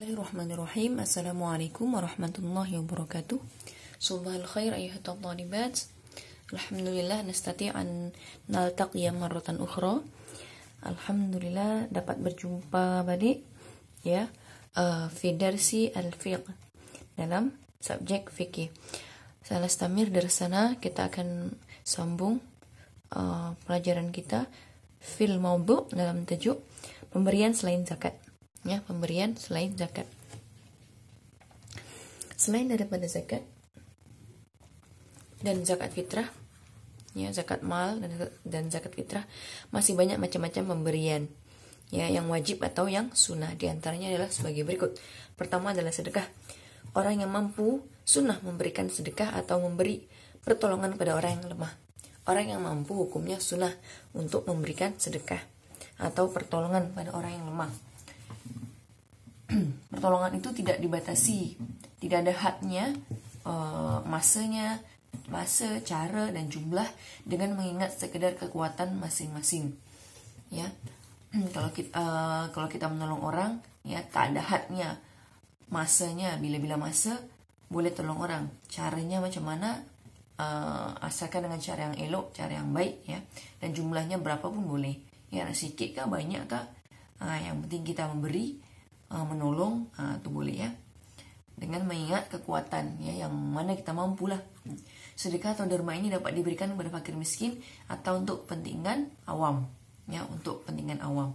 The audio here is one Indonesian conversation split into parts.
Bismillahirrahmanirrahim. Assalamualaikum warahmatullahi wabarakatuh. Subhanal khair ayuhat thalibat. Alhamdulillah nastati' an naltaqiya marratan ukhra. Alhamdulillah dapat berjumpa balik ya fi darsi al-fiqh dalam subjek fikih. Sanastamir dari sana kita akan sambung pelajaran kita fil mawdu' dalam tajuk pemberian selain zakat. Ya, pemberian selain zakat. Selain daripada zakat dan zakat fitrah, ya zakat mal dan zakat fitrah, masih banyak macam-macam pemberian. Ya, yang wajib atau yang sunnah. Di antaranya adalah sebagai berikut. Pertama adalah sedekah. Orang yang mampu sunnah memberikan sedekah atau memberi pertolongan pada orang yang lemah. Orang yang mampu hukumnya sunnah untuk memberikan sedekah atau pertolongan pada orang yang lemah. Pertolongan itu tidak dibatasi, tidak ada hadnya, masa, cara dan jumlah dengan mengingat sekedar kekuatan masing-masing. Ya, kalau kita menolong orang, ya tak ada hadnya, masanya bila masa boleh tolong orang, caranya macam mana, asalkan dengan cara yang elok, cara yang baik, ya, dan jumlahnya berapa pun boleh. Ya, sedikit kah banyak kah, yang penting kita memberi. Menolong itu boleh ya, dengan mengingat kekuatan ya yang mana kita mampu lah. Sedekah atau derma ini dapat diberikan kepada fakir miskin atau untuk kepentingan awam ya, untuk kepentingan awam.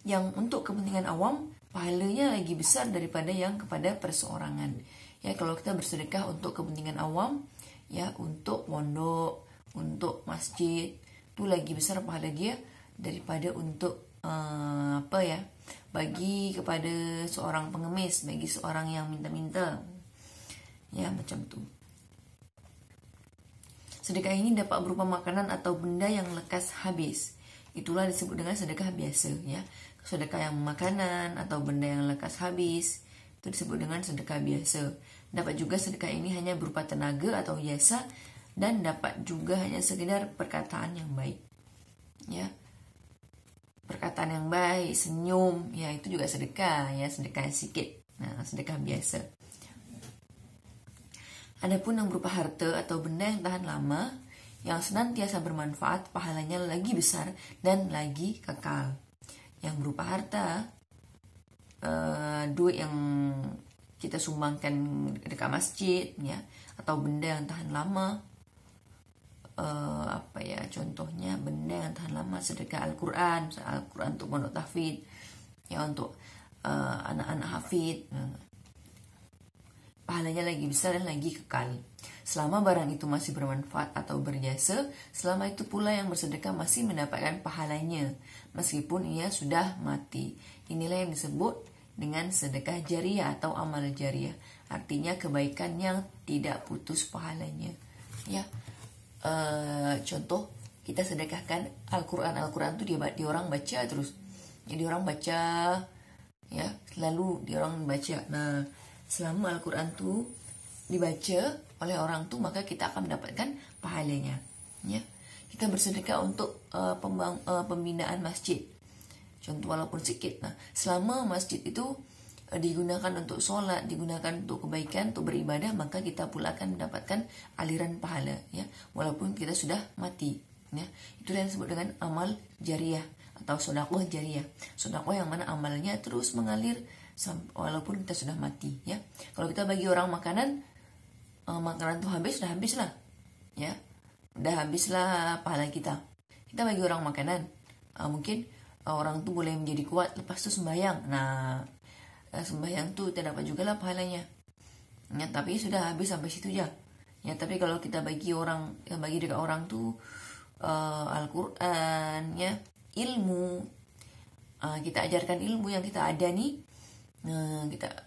Yang untuk kepentingan awam pahalanya lagi besar daripada yang kepada perseorangan ya. Kalau kita bersedekah untuk kepentingan awam ya, untuk pondok, untuk masjid, itu lagi besar pahala dia daripada untuk bagi kepada seorang pengemis, bagi seorang yang minta-minta ya, macam tu. Sedekah ini dapat berupa makanan atau benda yang lekas habis, itulah disebut dengan sedekah biasa ya. Sedekah yang makanan atau benda yang lekas habis itu disebut dengan sedekah biasa. Dapat juga sedekah ini hanya berupa tenaga atau jasa, dan dapat juga hanya sekedar perkataan yang baik ya. Perkataan yang baik, senyum, ya itu juga sedekah ya, sedekah sikit. Nah, sedekah biasa. Adapun yang berupa harta atau benda yang tahan lama, yang senantiasa bermanfaat, pahalanya lagi besar dan lagi kekal. Yang berupa harta, duit yang kita sumbangkan dekat masjid, ya, atau benda yang tahan lama. Contohnya benda yang tahan lama, sedekah Al-Quran untuk pondok tahfidz ya, untuk anak-anak hafid, pahalanya lagi besar dan lagi kekal selama barang itu masih bermanfaat atau berjasa. Selama itu pula yang bersedekah masih mendapatkan pahalanya meskipun ia sudah mati. Inilah yang disebut dengan sedekah jariah atau amal jariah, artinya kebaikan yang tidak putus pahalanya ya. Contoh, kita sedekahkan Al-Quran tuh dia orang baca terus, jadi orang baca ya, lalu dia orang baca. Nah, selama Al-Quran tuh dibaca oleh orang tuh, maka kita akan mendapatkan pahalanya ya. Kita bersedekah untuk pembinaan masjid, contoh walaupun sedikit. Nah, selama masjid itu digunakan untuk sholat, digunakan untuk kebaikan, untuk beribadah, maka kita pula akan mendapatkan aliran pahala ya, walaupun kita sudah mati ya. Itulah yang disebut dengan amal jariah atau sedekah jariah. Sedekah yang mana amalnya terus mengalir walaupun kita sudah mati ya. Kalau kita bagi orang makanan, makanan itu sudah habis lah ya, udah habislah pahala kita. Kita bagi orang makanan, mungkin orang tuh boleh menjadi kuat, lepas itu sembahyang. Nah, sembahyang tuh tidak dapat juga lah pahalanya ya, tapi sudah habis sampai situ aja ya. Tapi kalau kita bagi dekat orang tuh Al-Quran ya, ilmu, kita ajarkan ilmu yang kita ada nih, kita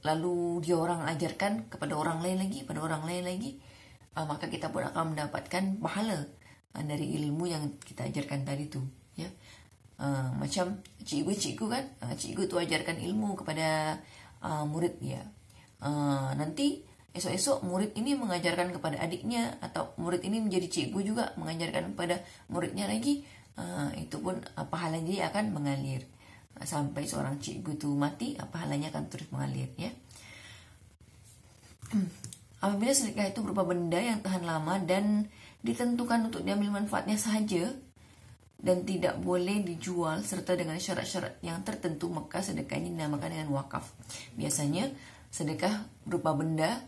lalu dia orang ajarkan kepada orang lain lagi, maka kita pun akan mendapatkan pahala dari ilmu yang kita ajarkan tadi tuh ya. Macam cikgu kan, cikgu tu ajarkan ilmu kepada murid ya. Nanti esok-esok murid ini mengajarkan kepada adiknya, atau murid ini menjadi cikgu juga mengajarkan kepada muridnya lagi. Itu pun pahalanya akan mengalir. sampai seorang cikgu itu mati, pahalanya akan terus mengalir ya. Apabila sedekah itu berupa benda yang tahan lama dan ditentukan untuk diambil manfaatnya sahaja dan tidak boleh dijual serta dengan syarat-syarat yang tertentu, maka sedekah ini dinamakan dengan wakaf. Biasanya sedekah berupa benda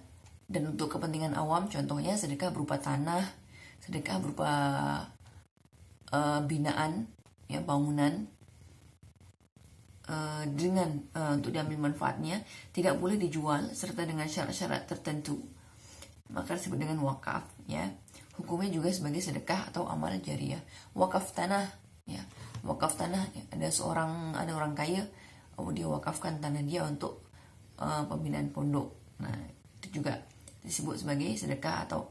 dan untuk kepentingan awam, contohnya sedekah berupa tanah, sedekah berupa binaan ya, bangunan, dengan untuk diambil manfaatnya tidak boleh dijual serta dengan syarat-syarat tertentu, maka disebut dengan wakaf ya. Hukumnya juga sebagai sedekah atau amal jariah. Wakaf tanah ya, wakaf tanah ya. Ada orang kaya, dia wakafkan tanah dia untuk pembinaan pondok. Nah, itu juga disebut sebagai sedekah atau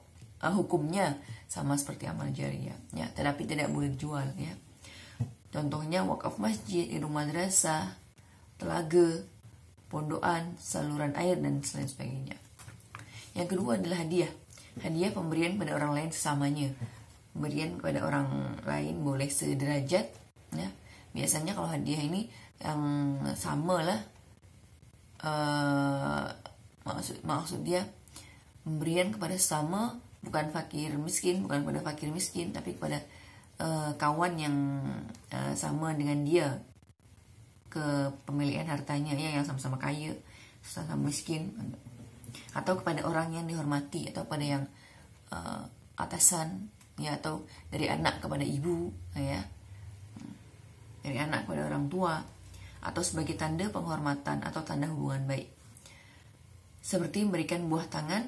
hukumnya sama seperti amal jariah ya, tetapi tidak boleh dijual ya. Contohnya wakaf masjid, rumah madrasah, telaga, pondokan, saluran air dan selain sebagainya. Yang kedua adalah hadiah. Hadiah pemberian pada orang lain sesamanya. Pemberian kepada orang lain boleh sederajat ya. Biasanya kalau hadiah ini yang sama lah, maksud dia pemberian kepada sesama, bukan fakir miskin, bukan kepada fakir miskin, tapi kepada kawan yang sama dengan dia kepemilikan hartanya ya, yang sama-sama kaya, sama-sama miskin, atau kepada orang yang dihormati, atau pada yang atasan ya, atau dari anak kepada ibu ya, dari anak kepada orang tua, atau sebagai tanda penghormatan atau tanda hubungan baik, seperti memberikan buah tangan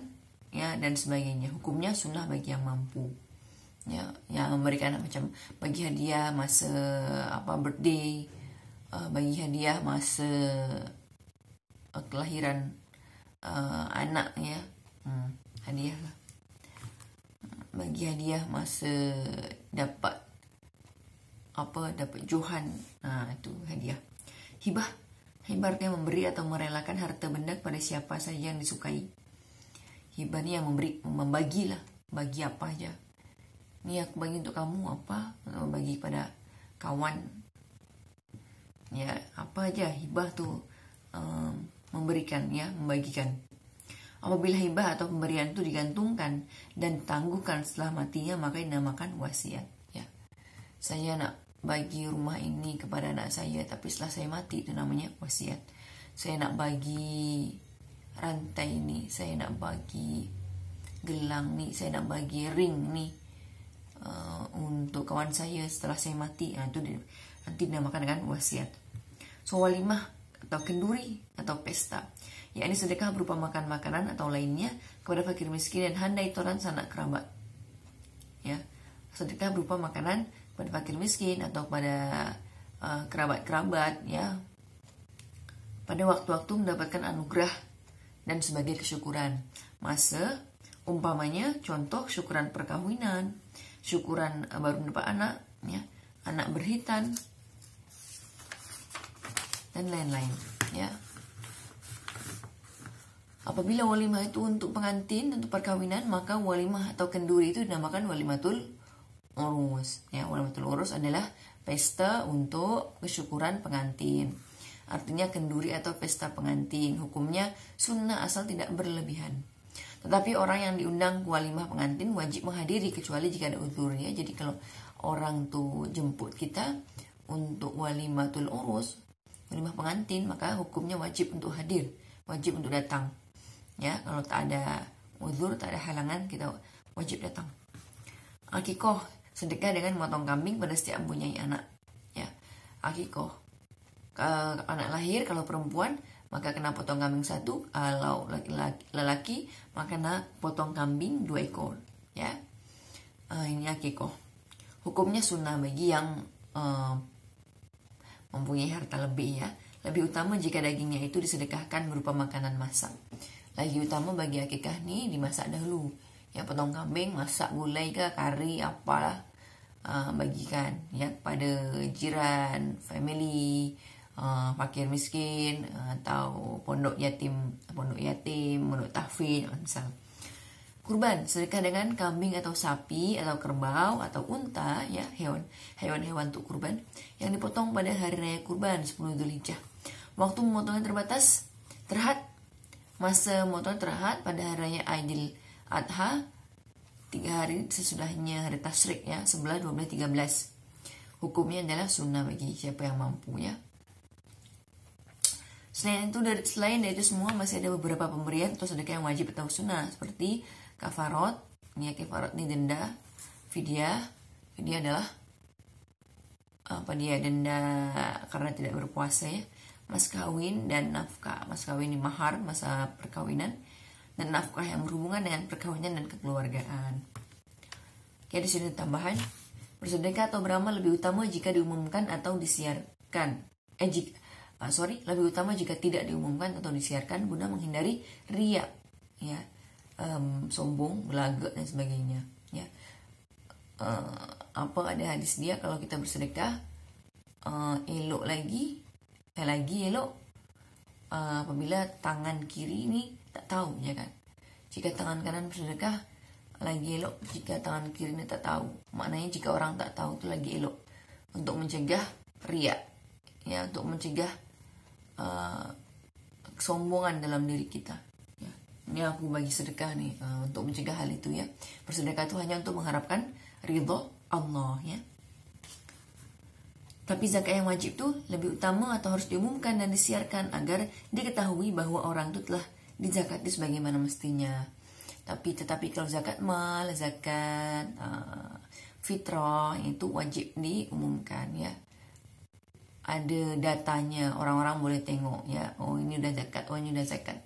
ya dan sebagainya. Hukumnya sunnah bagi yang mampu ya, yang memberikan macam bagi hadiah masa birthday, bagi hadiah masa kelahiran anak ya, hadiah lah. Bagi hadiah masa dapat johan, itu hadiah. Hibah artinya memberi atau merelakan harta benda kepada siapa saja yang disukai. Hibah ni yang membagilah, bagi apa aja. Ni aku bagi untuk kamu apa, atau bagi pada kawan ya, apa aja. Hibah tu memberikan ya, membagikan. Apabila hibah atau pemberian itu digantungkan dan ditangguhkan setelah matinya, maka dinamakan wasiat ya. Saya nak bagi rumah ini kepada anak saya, tapi setelah saya mati, itu namanya wasiat. Saya nak bagi rantai ini, saya nak bagi gelang ni, saya nak bagi ring ni untuk kawan saya setelah saya mati. Itu nanti dinamakan dengan wasiat. So walimah atau kenduri atau pesta, yakni sedekah berupa makan makanan atau lainnya kepada fakir miskin dan handai toran sanak kerabat ya. Sedekah berupa makanan kepada fakir miskin atau pada kerabat-kerabat ya, pada waktu-waktu mendapatkan anugerah dan sebagai kesyukuran. Masa umpamanya contoh syukuran perkawinan, syukuran baru mendapat anak ya, anak berhitan dan lain-lain ya. Apabila walimah itu untuk pengantin, untuk perkawinan, maka walimah atau kenduri itu dinamakan walimatul urus ya. Walimatul urus adalah pesta untuk kesyukuran pengantin. Artinya kenduri atau pesta pengantin hukumnya sunnah asal tidak berlebihan. Tetapi orang yang diundang ke walimah pengantin wajib menghadiri kecuali jika ada uzur ya. Jadi kalau orang tuh jemput kita untuk walimatul urus, walimah pengantin, maka hukumnya wajib untuk hadir, wajib untuk datang ya. Kalau tak ada uzur, tak ada halangan, kita wajib datang. Akikoh, sedekah dengan memotong kambing pada setiap mempunyai anak ya. Akikoh, anak lahir kalau perempuan maka kena potong kambing 1, kalau lelaki maka kena potong kambing 2 ekor ya. Ini akikoh. Hukumnya sunnah bagi yang mempunyai harta lebih ya. Lebih utama jika dagingnya itu disedekahkan berupa makanan masak. Lagi utama bagi akikah ni dimasak dahulu. Ya, potong kambing, masak gulai ke kari apalah, bagikan ya kepada jiran, family, fakir miskin, atau pondok yatim, pondok tahfidz misal. kurban, sedekah dengan kambing atau sapi atau kerbau atau unta, ya, hewan-hewan untuk kurban yang dipotong pada hari raya kurban 10 Dzulhijjah. Waktu memotongnya terbatas, terhad. Masa memotong terhad pada hari raya Aidil Adha 3 hari sesudahnya hari tasyrik, ya, 11, 12, 13. Hukumnya adalah sunnah bagi siapa yang mampu, ya. Selain dari itu semua masih ada beberapa pemberian atau sedekah yang wajib atau sunnah seperti kafarot, ya, kafarot ini denda, fidyah adalah denda karena tidak berpuasa, ya, mas kawin dan nafkah. Mas kawin ini mahar, masa perkawinan, dan nafkah yang berhubungan dengan perkawinan dan kekeluargaan. Ya, di sini tambahan, bersedekah atau beramal lebih utama jika diumumkan atau disiarkan. Lebih utama jika tidak diumumkan atau disiarkan guna menghindari riya, ya, sombong, belagak dan sebagainya, ya. Ada hadis dia kalau kita bersedekah elok apabila tangan kiri ini tak tahu, ya kan. Jika tangan kanan bersedekah lagi elok, jika tangan kiri ini tak tahu. Maknanya jika orang tak tahu itu lagi elok, untuk mencegah riya, ya, untuk mencegah kesombongan dalam diri kita, ya. Ini aku bagi sedekah nih untuk mencegah hal itu, ya. Bersedekah itu hanya untuk mengharapkan ridho Allah, ya. Tapi zakat yang wajib tuh lebih utama atau harus diumumkan dan disiarkan agar diketahui bahwa orang itu telah dizakati sebagaimana mestinya. Tetapi kalau zakat mal, zakat fitrah itu wajib diumumkan, ya. Ada datanya, orang-orang boleh tengok, ya, oh ini udah zakat, oh ini udah zakat,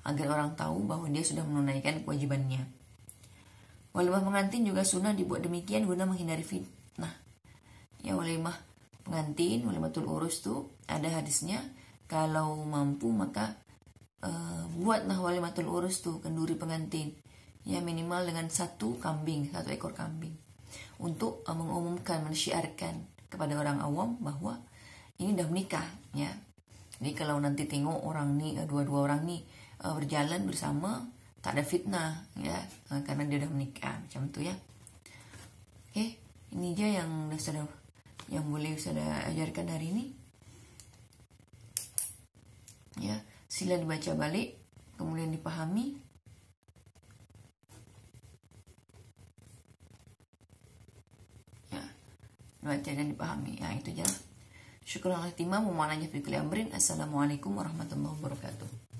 agar orang tahu bahwa dia sudah menunaikan kewajibannya. Walimah pengantin juga sunnah dibuat demikian guna menghindari fitnah, ya. Walimah pengantin, walimatul urus tuh ada hadisnya, kalau mampu maka buatlah walimatul urus tuh, kenduri pengantin, ya, minimal dengan satu ekor kambing, untuk mengumumkan, mensyiarkan kepada orang awam bahwa ini udah menikah, ya. Jadi kalau nanti tengok orang nih, dua orang nih berjalan bersama, tak ada fitnah, ya, karena dia udah menikah, macam itu, ya. Oke, ini aja yang boleh saya ajarkan hari ini, ya. Sila dibaca balik, kemudian dipahami, ya, dibaca dan dipahami, ya, itu aja. Syukur al-ihtimam, Assalamualaikum warahmatullahi wabarakatuh.